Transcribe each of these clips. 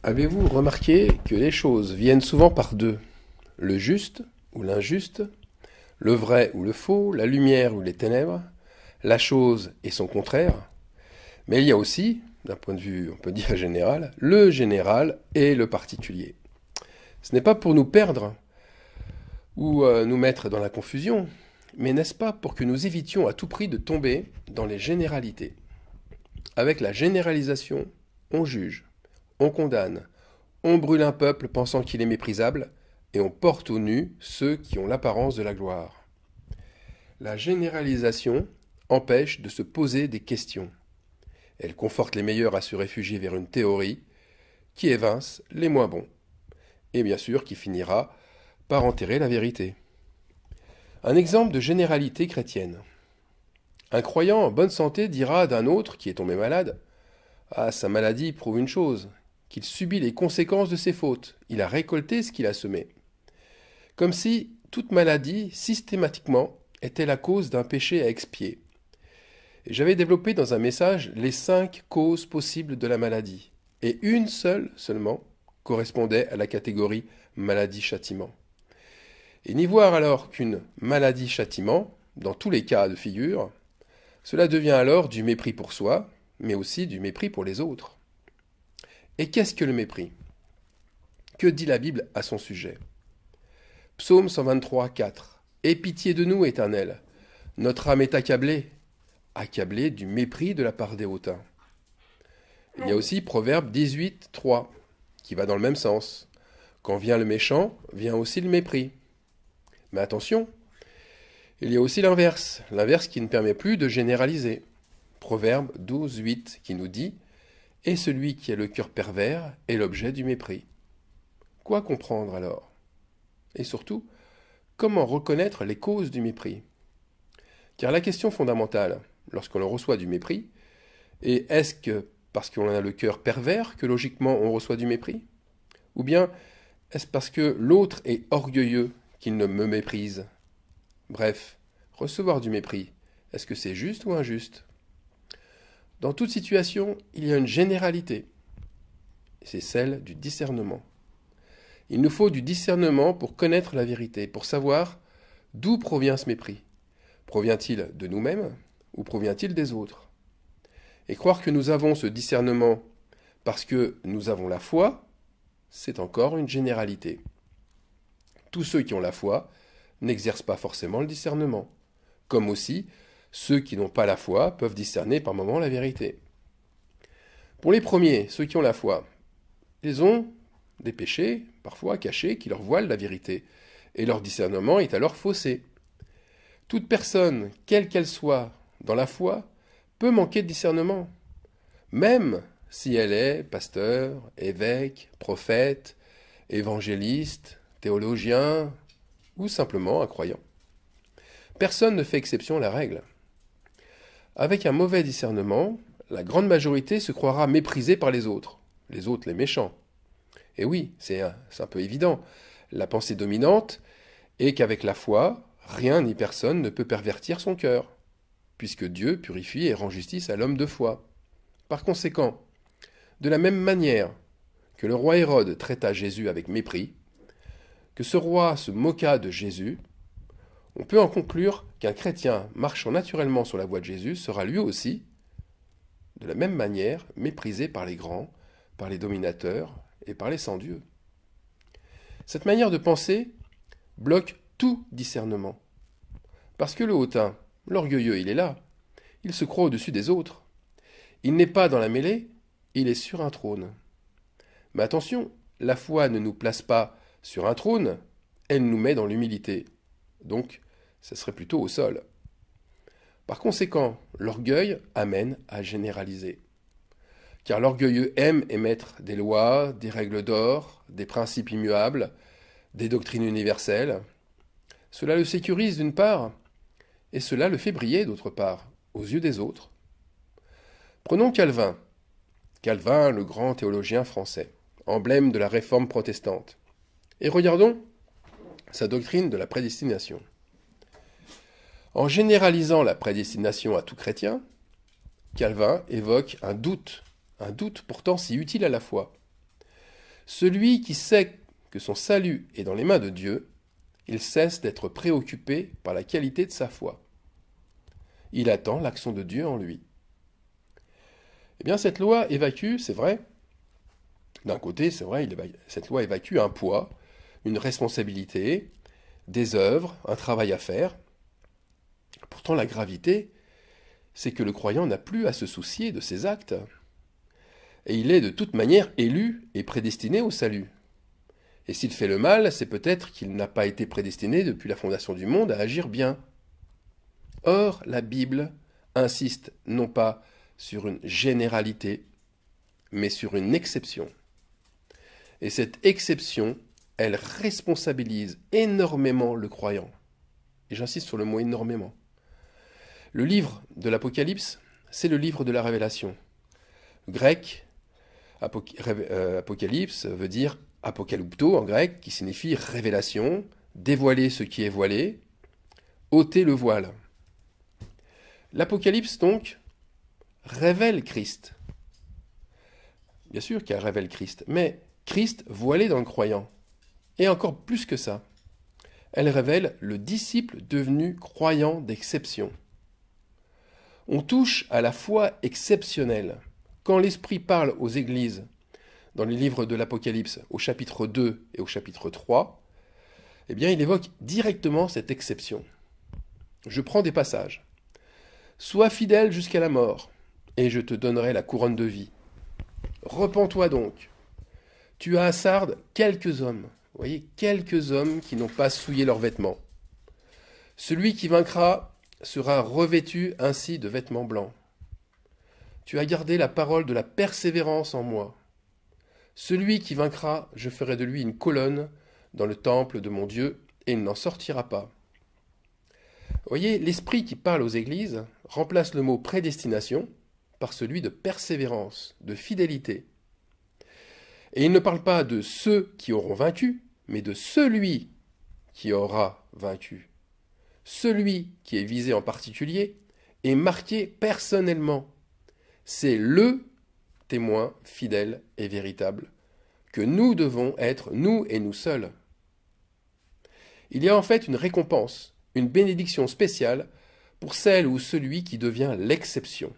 Avez-vous remarqué que les choses viennent souvent par deux? Le juste ou l'injuste, le vrai ou le faux, la lumière ou les ténèbres, la chose et son contraire. Mais il y a aussi, d'un point de vue, on peut dire général, le général et le particulier. Ce n'est pas pour nous perdre ou nous mettre dans la confusion, mais n'est-ce pas pour que nous évitions à tout prix de tomber dans les généralités? Avec la généralisation, on juge, on condamne, on brûle un peuple pensant qu'il est méprisable, et on porte au nu ceux qui ont l'apparence de la gloire. La généralisation empêche de se poser des questions. Elle conforte les meilleurs à se réfugier vers une théorie qui évince les moins bons, et bien sûr qui finira par enterrer la vérité. Un exemple de généralité chrétienne. Un croyant en bonne santé dira d'un autre qui est tombé malade: Ah, sa maladie prouve une chose, qu'il subit les conséquences de ses fautes, il a récolté ce qu'il a semé. Comme si toute maladie, systématiquement, était la cause d'un péché à expier. Et j'avais développé dans un message les 5 causes possibles de la maladie, et une seule seulement correspondait à la catégorie maladie-châtiment. Et n'y voir alors qu'une maladie-châtiment, dans tous les cas de figure, cela devient alors du mépris pour soi, mais aussi du mépris pour les autres. Et qu'est-ce que le mépris? Que dit la Bible à son sujet? Psaume 123, 4. Aie pitié de nous, Éternel. Notre âme est accablée, accablée du mépris de la part des hautains. Il y a aussi Proverbe 18, 3, qui va dans le même sens. Quand vient le méchant, vient aussi le mépris. Mais attention, il y a aussi l'inverse qui ne permet plus de généraliser. Proverbe 12, 8, qui nous dit « Et celui qui a le cœur pervers est l'objet du mépris ». Quoi comprendre alors? Et surtout, comment reconnaître les causes du mépris? Car la question fondamentale, lorsqu'on reçoit du mépris, est est-ce que parce qu'on a le cœur pervers que logiquement on reçoit du mépris? Ou bien est-ce parce que l'autre est orgueilleux qu'il ne me méprise? Bref, recevoir du mépris, est-ce que c'est juste ou injuste? Dans toute situation, il y a une généralité. C'est celle du discernement. Il nous faut du discernement pour connaître la vérité, pour savoir d'où provient ce mépris. Provient-il de nous-mêmes ou provient-il des autres? Et croire que nous avons ce discernement parce que nous avons la foi, c'est encore une généralité. Tous ceux qui ont la foi n'exercent pas forcément le discernement, comme aussi ceux qui n'ont pas la foi peuvent discerner par moments la vérité. Pour les premiers, ceux qui ont la foi, ils ont des péchés, parfois cachés, qui leur voilent la vérité, et leur discernement est alors faussé. Toute personne, quelle qu'elle soit, dans la foi, peut manquer de discernement, même si elle est pasteur, évêque, prophète, évangéliste, théologien, ou simplement un croyant. Personne ne fait exception à la règle. Avec un mauvais discernement, la grande majorité se croira méprisée par les autres les méchants. Et oui, c'est un peu évident. La pensée dominante est qu'avec la foi, rien ni personne ne peut pervertir son cœur, puisque Dieu purifie et rend justice à l'homme de foi. Par conséquent, de la même manière que le roi Hérode traita Jésus avec mépris, que ce roi se moqua de Jésus, on peut en conclure qu'un chrétien marchant naturellement sur la voie de Jésus sera lui aussi, de la même manière, méprisé par les grands, par les dominateurs et par les sans-dieu. Cette manière de penser bloque tout discernement. Parce que le hautain, l'orgueilleux, il est là. Il se croit au-dessus des autres. Il n'est pas dans la mêlée, il est sur un trône. Mais attention, la foi ne nous place pas sur un trône, elle nous met dans l'humilité. Donc, ce serait plutôt au sol. Par conséquent, l'orgueil amène à généraliser. Car l'orgueilleux aime émettre des lois, des règles d'or, des principes immuables, des doctrines universelles. Cela le sécurise d'une part, et cela le fait briller d'autre part, aux yeux des autres. Prenons Calvin. Calvin, le grand théologien français, emblème de la réforme protestante. Et regardons sa doctrine de la prédestination. En généralisant la prédestination à tout chrétien, Calvin évoque un doute pourtant si utile à la foi. Celui qui sait que son salut est dans les mains de Dieu, il cesse d'être préoccupé par la qualité de sa foi. Il attend l'action de Dieu en lui. Eh bien, cette loi évacue, c'est vrai, d'un côté, c'est vrai, cette loi évacue un poids, une responsabilité, des œuvres, un travail à faire. Pourtant, la gravité, c'est que le croyant n'a plus à se soucier de ses actes. Et il est de toute manière élu et prédestiné au salut. Et s'il fait le mal, c'est peut-être qu'il n'a pas été prédestiné depuis la fondation du monde à agir bien. Or, la Bible insiste non pas sur une généralité, mais sur une exception. Et cette exception, elle responsabilise énormément le croyant. Et j'insiste sur le mot énormément. Le livre de l'Apocalypse, c'est le livre de la révélation. Le grec, Apocalypse veut dire apokalypto en grec, qui signifie révélation, dévoiler ce qui est voilé, ôter le voile. L'Apocalypse, donc, révèle Christ. Bien sûr qu'elle révèle Christ, mais Christ voilé dans le croyant. Et encore plus que ça, elle révèle le disciple devenu croyant d'exception. On touche à la foi exceptionnelle. Quand l'Esprit parle aux églises, dans les livres de l'Apocalypse, au chapitre 2 et au chapitre 3, eh bien, il évoque directement cette exception. Je prends des passages. « Sois fidèle jusqu'à la mort, et je te donnerai la couronne de vie. Repens-toi donc. Tu as à Sardes quelques hommes. » Vous voyez, quelques hommes qui n'ont pas souillé leurs vêtements. « Celui qui vaincra sera revêtu ainsi de vêtements blancs. Tu as gardé la parole de la persévérance en moi. Celui qui vaincra, je ferai de lui une colonne dans le temple de mon Dieu, et il n'en sortira pas. » Vous voyez, l'Esprit qui parle aux églises remplace le mot prédestination par celui de persévérance, de fidélité. Et il ne parle pas de ceux qui auront vaincu, mais de celui qui aura vaincu. Celui qui est visé en particulier est marqué personnellement. C'est le témoin fidèle et véritable que nous devons être, nous et nous seuls. Il y a en fait une récompense, une bénédiction spéciale pour celle ou celui qui devient l'exception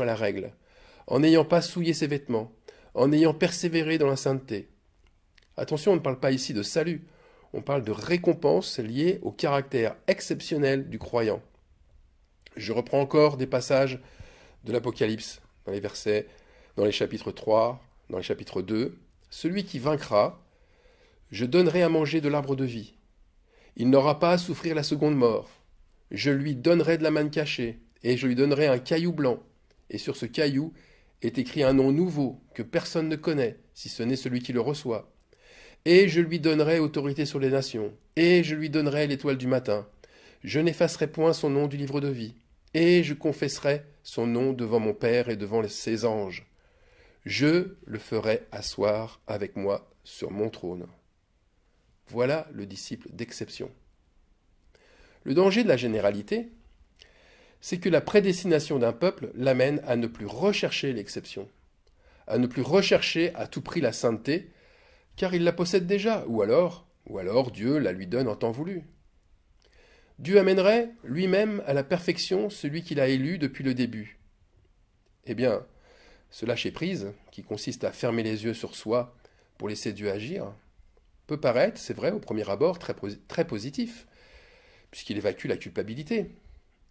à la règle, en n'ayant pas souillé ses vêtements, en ayant persévéré dans la sainteté. Attention, on ne parle pas ici de salut, on parle de récompense liée au caractère exceptionnel du croyant. Je reprends encore des passages de l'Apocalypse, dans les chapitres 3, dans les chapitres 2. « Celui qui vaincra, je donnerai à manger de l'arbre de vie. Il n'aura pas à souffrir la seconde mort. Je lui donnerai de la manne cachée, et je lui donnerai un caillou blanc. Et sur ce caillou est écrit un nom nouveau que personne ne connaît, si ce n'est celui qui le reçoit. Et je lui donnerai autorité sur les nations, et je lui donnerai l'étoile du matin. Je n'effacerai point son nom du livre de vie, et je confesserai son nom devant mon Père et devant ses anges. Je le ferai asseoir avec moi sur mon trône. » Voilà le disciple d'exception. Le danger de la généralité, c'est que la prédestination d'un peuple l'amène à ne plus rechercher l'exception, à ne plus rechercher à tout prix la sainteté, car il la possède déjà, ou alors Dieu la lui donne en temps voulu. Dieu amènerait lui-même à la perfection celui qu'il a élu depuis le début. Eh bien, ce lâcher-prise, qui consiste à fermer les yeux sur soi pour laisser Dieu agir, peut paraître, c'est vrai, au premier abord, très positif, puisqu'il évacue la culpabilité.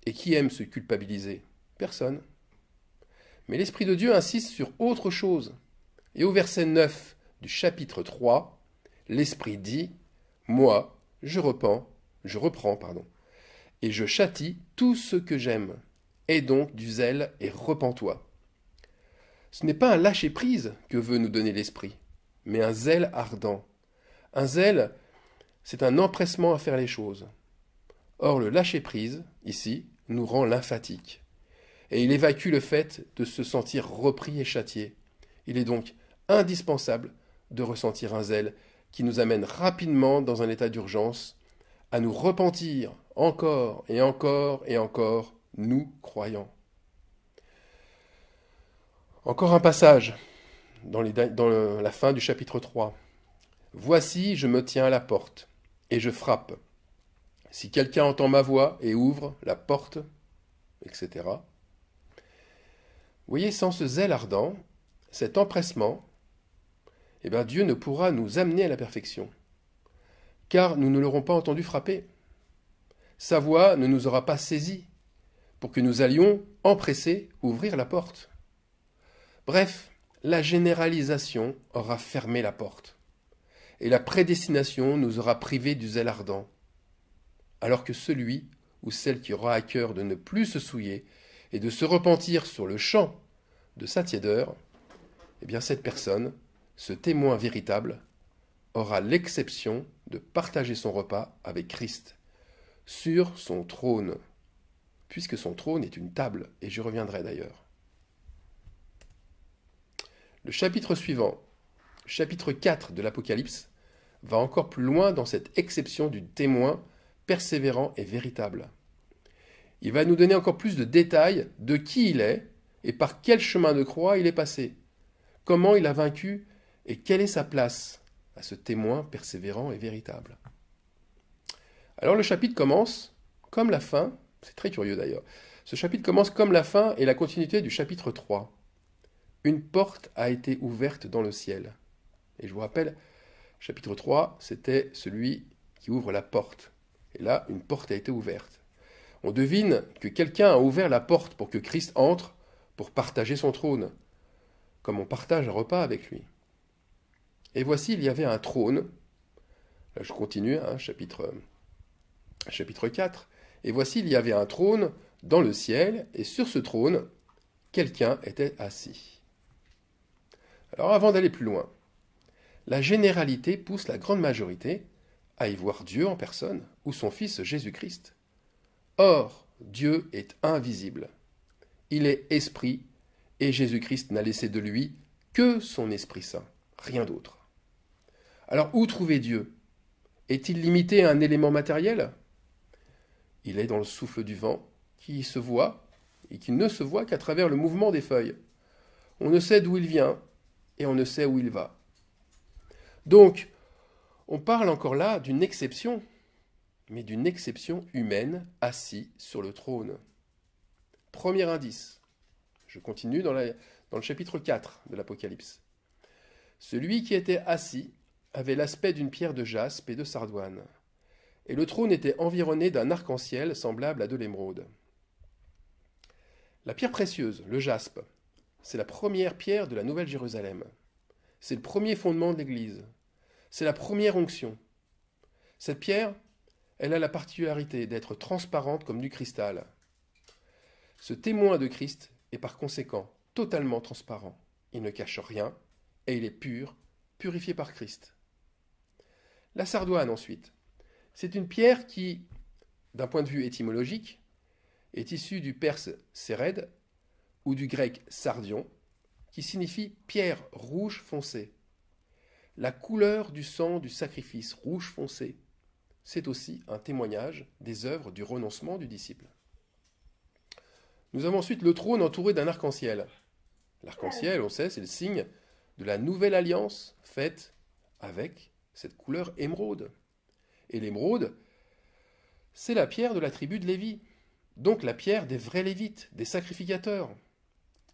Et qui aime se culpabiliser? Personne. Mais l'Esprit de Dieu insiste sur autre chose. Et au verset 9 du chapitre 3, l'Esprit dit « Moi, je reprends, et je châtie tout ce que j'aime. Aie donc du zèle et repens-toi. » Ce n'est pas un lâcher-prise que veut nous donner l'Esprit, mais un zèle ardent. Un zèle, c'est un empressement à faire les choses. Or, le lâcher-prise, ici, nous rend lymphatique. Et il évacue le fait de se sentir repris et châtié. Il est donc indispensable de ressentir un zèle qui nous amène rapidement dans un état d'urgence, à nous repentir encore et encore et encore, nous croyants. Encore un passage la fin du chapitre 3. Voici, je me tiens à la porte, et je frappe. Si quelqu'un entend ma voix et ouvre la porte, etc. Vous voyez, sans ce zèle ardent, cet empressement, eh bien, Dieu ne pourra nous amener à la perfection, car nous ne l'aurons pas entendu frapper. Sa voix ne nous aura pas saisis pour que nous allions, empressés, ouvrir la porte. Bref, la généralisation aura fermé la porte, et la prédestination nous aura privés du zèle ardent, alors que celui ou celle qui aura à cœur de ne plus se souiller et de se repentir sur le champ de sa tiédeur, eh bien cette personne, ce témoin véritable, aura l'exception de partager son repas avec Christ sur son trône, puisque son trône est une table, et j'y reviendrai d'ailleurs. Le chapitre suivant, chapitre 4 de l'Apocalypse, va encore plus loin dans cette exception du témoin persévérant et véritable. Il va nous donner encore plus de détails de qui il est et par quel chemin de croix il est passé, comment il a vaincu et quelle est sa place à ce témoin persévérant et véritable. Alors le chapitre commence comme la fin, c'est très curieux d'ailleurs, ce chapitre commence comme la fin et la continuité du chapitre 3. Une porte a été ouverte dans le ciel. Et je vous rappelle, chapitre 3, c'était celui qui ouvre la porte. Et là, une porte a été ouverte. On devine que quelqu'un a ouvert la porte pour que Christ entre pour partager son trône, comme on partage un repas avec lui. Et voici, il y avait un trône. Là, je continue, chapitre 4. Et voici, il y avait un trône dans le ciel, et sur ce trône, quelqu'un était assis. Alors, avant d'aller plus loin, la généralité pousse la grande majorité à y voir Dieu en personne, ou son Fils Jésus-Christ. Or, Dieu est invisible. Il est esprit, et Jésus-Christ n'a laissé de lui que son Esprit Saint, rien d'autre. Alors, où trouver Dieu? Est-il limité à un élément matériel? Il est dans le souffle du vent, qui se voit, et qui ne se voit qu'à travers le mouvement des feuilles. On ne sait d'où il vient, et on ne sait où il va. Donc, on parle encore là d'une exception, mais d'une exception humaine assis sur le trône. Premier indice. Je continue dans le chapitre 4 de l'Apocalypse. Celui qui était assis avait l'aspect d'une pierre de jaspe et de sardoine, et le trône était environné d'un arc-en-ciel semblable à de l'émeraude. La pierre précieuse, le jaspe, c'est la première pierre de la Nouvelle Jérusalem. C'est le premier fondement de l'Église. C'est la première onction. Cette pierre, elle a la particularité d'être transparente comme du cristal. Ce témoin de Christ est par conséquent totalement transparent. Il ne cache rien et il est pur, purifié par Christ. La sardoine ensuite, c'est une pierre qui, d'un point de vue étymologique, est issue du perse séred ou du grec sardion, qui signifie pierre rouge foncée. La couleur du sang du sacrifice rouge foncé, c'est aussi un témoignage des œuvres du renoncement du disciple. Nous avons ensuite le trône entouré d'un arc-en-ciel. L'arc-en-ciel, on sait, c'est le signe de la nouvelle alliance faite avec cette couleur émeraude. Et l'émeraude, c'est la pierre de la tribu de Lévi, donc la pierre des vrais Lévites, des sacrificateurs.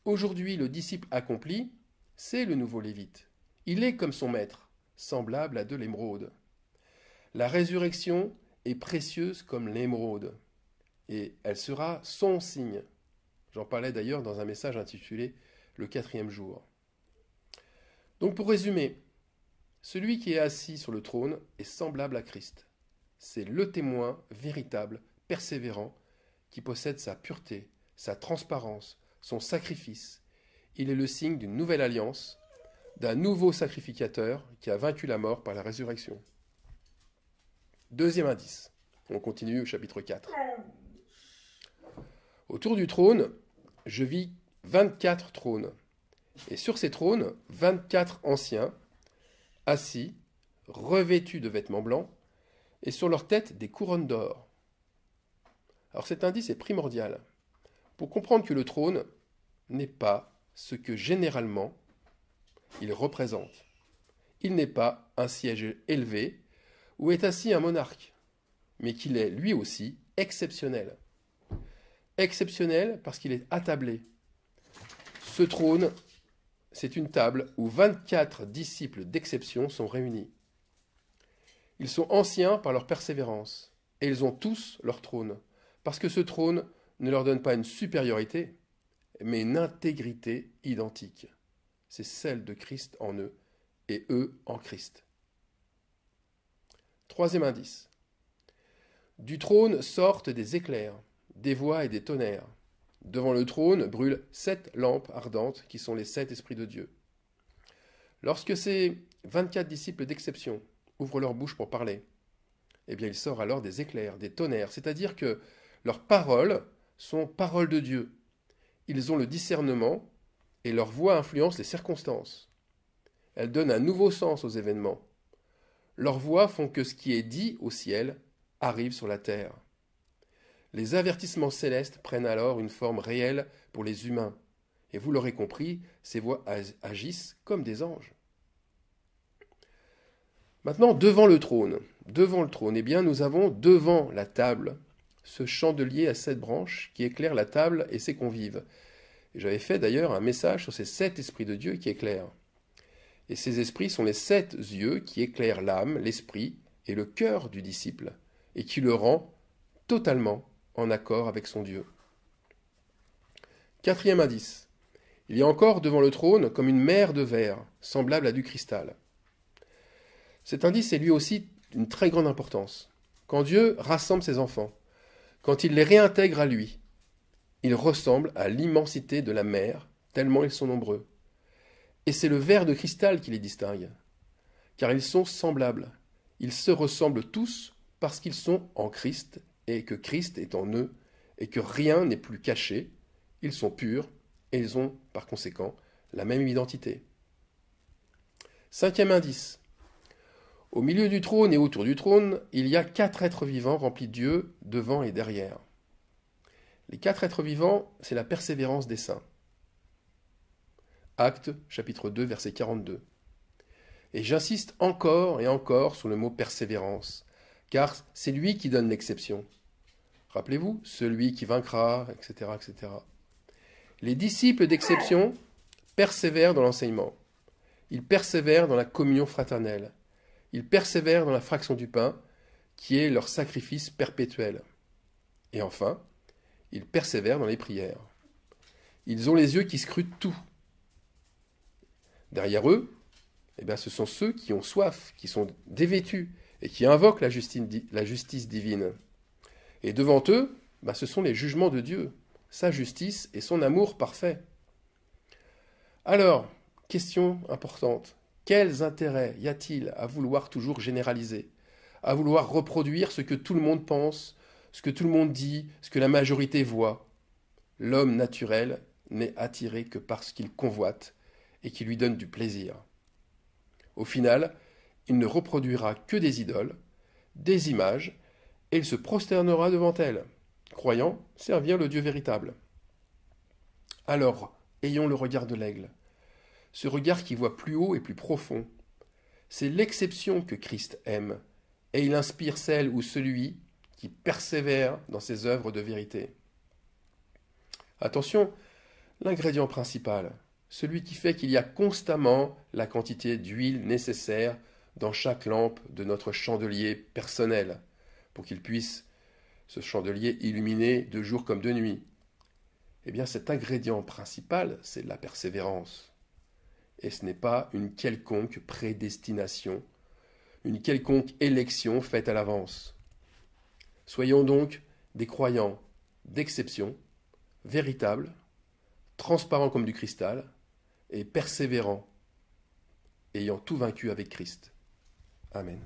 Aujourd'hui, le disciple accompli, c'est le nouveau Lévite. Il est comme son maître, semblable à de l'émeraude. La résurrection est précieuse comme l'émeraude, et elle sera son signe. J'en parlais d'ailleurs dans un message intitulé « Le 4e jour ». Donc pour résumer, celui qui est assis sur le trône est semblable à Christ. C'est le témoin véritable, persévérant, qui possède sa pureté, sa transparence, son sacrifice. Il est le signe d'une nouvelle alliance, d'un nouveau sacrificateur qui a vaincu la mort par la résurrection. Deuxième indice. On continue au chapitre 4. Autour du trône, je vis 24 trônes. Et sur ces trônes, 24 anciens, assis, revêtus de vêtements blancs, et sur leurs têtes des couronnes d'or. Alors cet indice est primordial pour comprendre que le trône n'est pas ce que généralement il représente. Il n'est pas un siège élevé où est assis un monarque, mais qu'il est lui aussi exceptionnel. Exceptionnel parce qu'il est attablé. Ce trône, c'est une table où 24 disciples d'exception sont réunis. Ils sont anciens par leur persévérance, et ils ont tous leur trône, parce que ce trône ne leur donne pas une supériorité, mais une intégrité identique. C'est celle de Christ en eux, et eux en Christ. Troisième indice. Du trône sortent des éclairs, des voix et des tonnerres. Devant le trône brûlent 7 lampes ardentes qui sont les 7 esprits de Dieu. Lorsque ces 24 disciples d'exception ouvrent leur bouche pour parler, eh bien il sort alors des éclairs, des tonnerres, c'est-à-dire que leurs paroles sont paroles de Dieu. Ils ont le discernement et leur voix influence les circonstances. Elles donnent un nouveau sens aux événements. Leurs voix font que ce qui est dit au ciel arrive sur la terre. Les avertissements célestes prennent alors une forme réelle pour les humains. Et vous l'aurez compris, ces voix agissent comme des anges. Maintenant, devant le trône, eh bien, nous avons devant la table ce chandelier à 7 branches qui éclaire la table et ses convives. Et j'avais fait d'ailleurs un message sur ces 7 esprits de Dieu qui éclairent. Et ces esprits sont les 7 yeux qui éclairent l'âme, l'esprit et le cœur du disciple, et qui le rend totalement en accord avec son Dieu. Quatrième indice. Il y a encore devant le trône comme une mer de verre, semblable à du cristal. Cet indice est lui aussi d'une très grande importance. Quand Dieu rassemble ses enfants, quand il les réintègre à lui, ils ressemblent à l'immensité de la mer, tellement ils sont nombreux. Et c'est le verre de cristal qui les distingue, car ils sont semblables. Ils se ressemblent tous parce qu'ils sont en Christ, et que Christ est en eux, et que rien n'est plus caché. Ils sont purs, et ils ont, par conséquent, la même identité. Cinquième indice. Au milieu du trône et autour du trône, il y a 4 êtres vivants remplis de Dieu, devant et derrière. Les 4 êtres vivants, c'est la persévérance des saints. Actes, chapitre 2, verset 42. Et j'insiste encore et encore sur le mot persévérance, car c'est lui qui donne l'exception. Rappelez-vous, celui qui vaincra, etc., etc. Les disciples d'exception persévèrent dans l'enseignement. Ils persévèrent dans la communion fraternelle. Ils persévèrent dans la fraction du pain, qui est leur sacrifice perpétuel. Et enfin, ils persévèrent dans les prières. Ils ont les yeux qui scrutent tout. Derrière eux, eh bien, ce sont ceux qui ont soif, qui sont dévêtus et qui invoquent la justice divine. Et devant eux, ce sont les jugements de Dieu, sa justice et son amour parfait. Alors, question importante, quels intérêts y a-t-il à vouloir toujours généraliser, à vouloir reproduire ce que tout le monde pense, ce que tout le monde dit, ce que la majorité voit? L'homme naturel n'est attiré que par ce qu'il convoite et qui lui donne du plaisir. Au final, il ne reproduira que des idoles, des images, et il se prosternera devant elles, croyant servir le Dieu véritable. Alors, ayons le regard de l'aigle, ce regard qui voit plus haut et plus profond. C'est l'exception que Christ aime, et il inspire celle ou celui qui persévère dans ses œuvres de vérité. Attention, l'ingrédient principal, celui qui fait qu'il y a constamment la quantité d'huile nécessaire dans chaque lampe de notre chandelier personnel, pour qu'il puisse, ce chandelier, illuminer de jour comme de nuit. Eh bien, cet ingrédient principal, c'est la persévérance. Et ce n'est pas une quelconque prédestination, une quelconque élection faite à l'avance. Soyons donc des croyants d'exception, véritables, transparents comme du cristal, et persévérants, ayant tout vaincu avec Christ. Amen.